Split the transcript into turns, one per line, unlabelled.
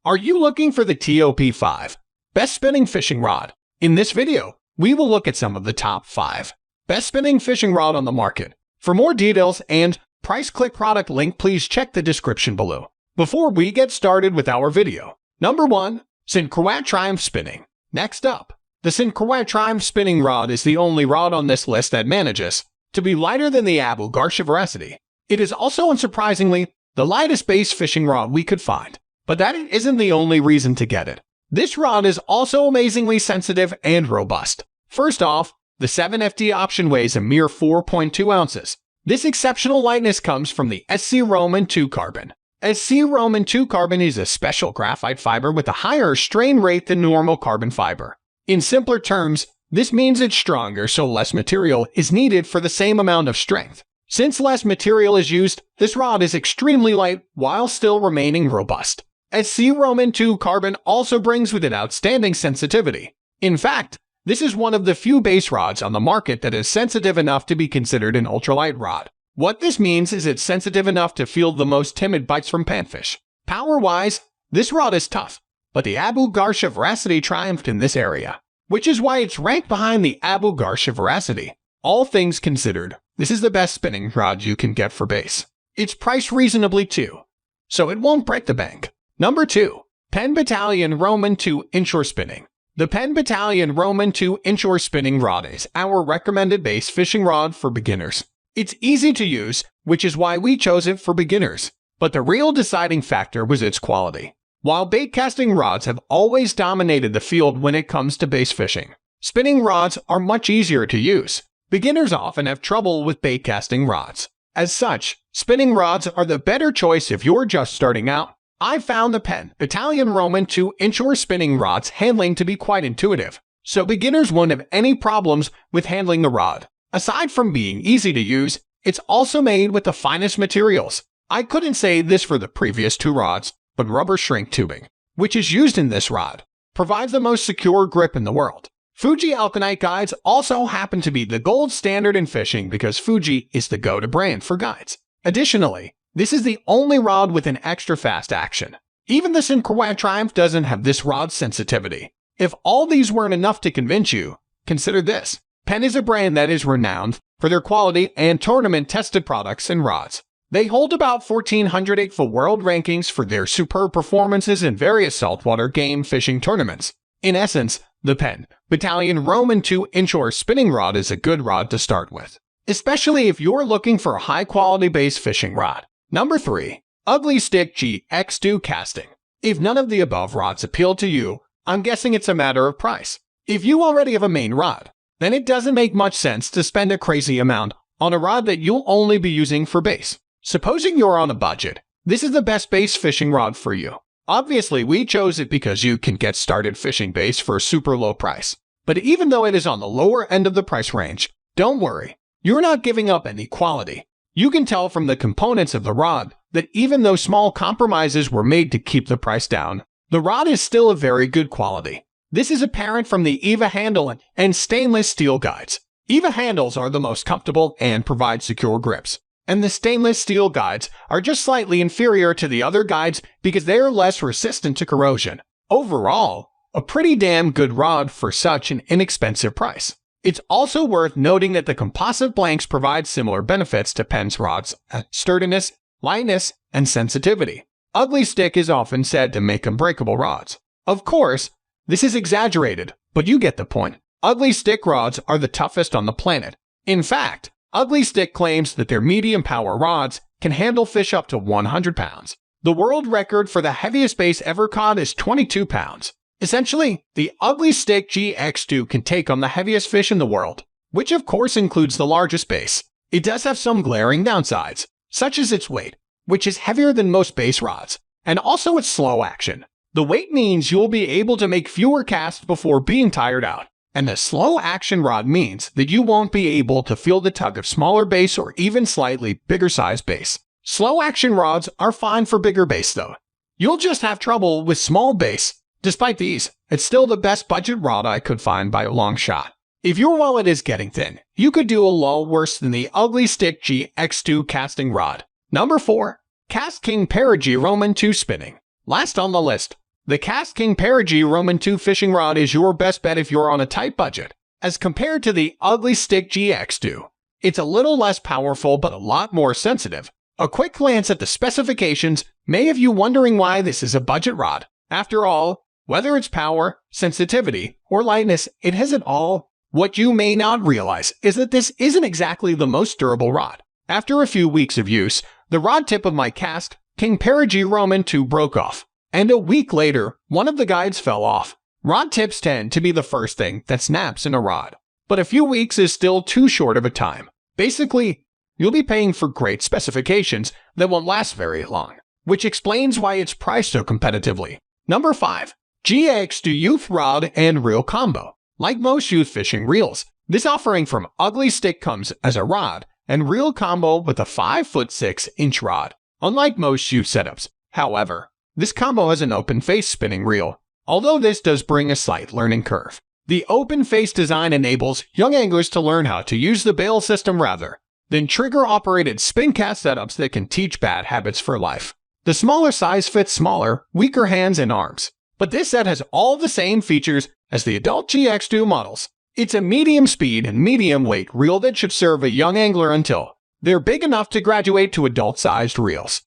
Are you looking for the TOP5 Best Spinning Fishing Rod? In this video, we will look at some of the top 5 best spinning fishing rod on the market. For more details and price, click product link, please check the description below. Before we get started with our video, number 1. Croix Triumph Spinning. Next up, the Croix Triumph Spinning Rod is the only rod on this list that manages to be lighter than the Abu Garcia variety. It is also, unsurprisingly, the lightest bass fishing rod we could find. But that isn't the only reason to get it. This rod is also amazingly sensitive and robust. First off, the 7FT option weighs a mere 4.2 ounces. This exceptional lightness comes from the SC Roman 2 carbon. SC Roman 2 carbon is a special graphite fiber with a higher strain rate than normal carbon fiber. In simpler terms, this means it's stronger, so less material is needed for the same amount of strength. Since less material is used, this rod is extremely light while still remaining robust. SC Roman 2 carbon also brings with it outstanding sensitivity. In fact, this is one of the few bass rods on the market that is sensitive enough to be considered an ultralight rod. What this means is it's sensitive enough to feel the most timid bites from panfish. Power-wise, this rod is tough, but the Abu Garcia variety triumphed in this area, which is why it's ranked behind the Abu Garcia variety. All things considered, this is the best spinning rod you can get for bass. It's priced reasonably too, so it won't break the bank. Number 2. Penn Battalion Roman 2 Inshore Spinning. The Penn Battalion Roman 2 Inshore Spinning Rod is our recommended bass fishing rod for beginners. It's easy to use, which is why we chose it for beginners. But the real deciding factor was its quality. While bait casting rods have always dominated the field when it comes to bass fishing, spinning rods are much easier to use. Beginners often have trouble with bait casting rods. As such, spinning rods are the better choice if you're just starting out. I found the Penn Battalion Roman 2 Inshore Spinning Rod's handling to be quite intuitive, so beginners won't have any problems with handling the rod. Aside from being easy to use, it's also made with the finest materials. I couldn't say this for the previous 2 rods, but rubber shrink tubing, which is used in this rod, provides the most secure grip in the world. Fuji Alkanite guides also happen to be the gold standard in fishing because Fuji is the go-to brand for guides. Additionally, this is the only rod with an extra fast action. Even the Croix Triumph doesn't have this rod's sensitivity. If all these weren't enough to convince you, consider this. Penn is a brand that is renowned for their quality and tournament-tested products and rods. They hold about 1,408 for world rankings for their superb performances in various saltwater game fishing tournaments. In essence, the Penn Battalion Roman 2 Inshore Spinning Rod is a good rod to start with, especially if you're looking for a high-quality bass fishing rod. Number 3. Ugly Stik GX2 Casting. If none of the above rods appeal to you, I'm guessing it's a matter of price. If you already have a main rod, then it doesn't make much sense to spend a crazy amount on a rod that you'll only be using for bass. Supposing you're on a budget, this is the best bass fishing rod for you. Obviously, we chose it because you can get started fishing bass for a super low price. But even though it is on the lower end of the price range, don't worry, you're not giving up any quality. You can tell from the components of the rod that even though small compromises were made to keep the price down, the rod is still of very good quality. This is apparent from the EVA handle and stainless steel guides. EVA handles are the most comfortable and provide secure grips, and the stainless steel guides are just slightly inferior to the other guides because they are less resistant to corrosion. Overall, a pretty damn good rod for such an inexpensive price. It's also worth noting that the composite blanks provide similar benefits to Penn's rods: sturdiness, lightness, and sensitivity. Ugly Stik is often said to make unbreakable rods. Of course, this is exaggerated, but you get the point. Ugly Stik rods are the toughest on the planet. In fact, Ugly Stik claims that their medium power rods can handle fish up to 100 pounds. The world record for the heaviest bass ever caught is 22 pounds. Essentially, the Ugly Stik GX2 can take on the heaviest fish in the world, which of course includes the largest bass. It does have some glaring downsides, such as its weight, which is heavier than most bass rods, and also its slow action. The weight means you'll be able to make fewer casts before being tired out, and the slow action rod means that you won't be able to feel the tug of smaller bass or even slightly bigger size bass. Slow action rods are fine for bigger bass though. You'll just have trouble with small bass. Despite these, it's still the best budget rod I could find by a long shot. If your wallet is getting thin, you could do a lot worse than the Ugly Stik GX2 casting rod. Number 4. KastKing Perigee Roman 2 Spinning. Last on the list, The KastKing Perigee Roman 2 fishing rod is your best bet if you're on a tight budget. As compared to the ugly Stik GX2, it's a little less powerful but a lot more sensitive. A quick glance at the specifications may have you wondering why this is a budget rod. After all, whether it's power, sensitivity, or lightness, it has it all. What you may not realize is that this isn't exactly the most durable rod. After a few weeks of use, the rod tip of my KastKing Perigee Roman 2 broke off, and a week later, one of the guides fell off. Rod tips tend to be the first thing that snaps in a rod, but a few weeks is still too short of a time. Basically, you'll be paying for great specifications that won't last very long, which explains why it's priced so competitively. Number 5. GX2 Youth Rod and Reel Combo. Like most youth fishing reels, this offering from Ugly Stik comes as a rod and reel combo with a 5'6" rod. Unlike most youth setups, however, this combo has an open face spinning reel, although this does bring a slight learning curve. The open face design enables young anglers to learn how to use the bail system rather than trigger-operated spin cast setups that can teach bad habits for life. The smaller size fits smaller, weaker hands and arms, but this set has all the same features as the adult GX2 models. It's a medium speed and medium weight reel that should serve a young angler until they're big enough to graduate to adult-sized reels.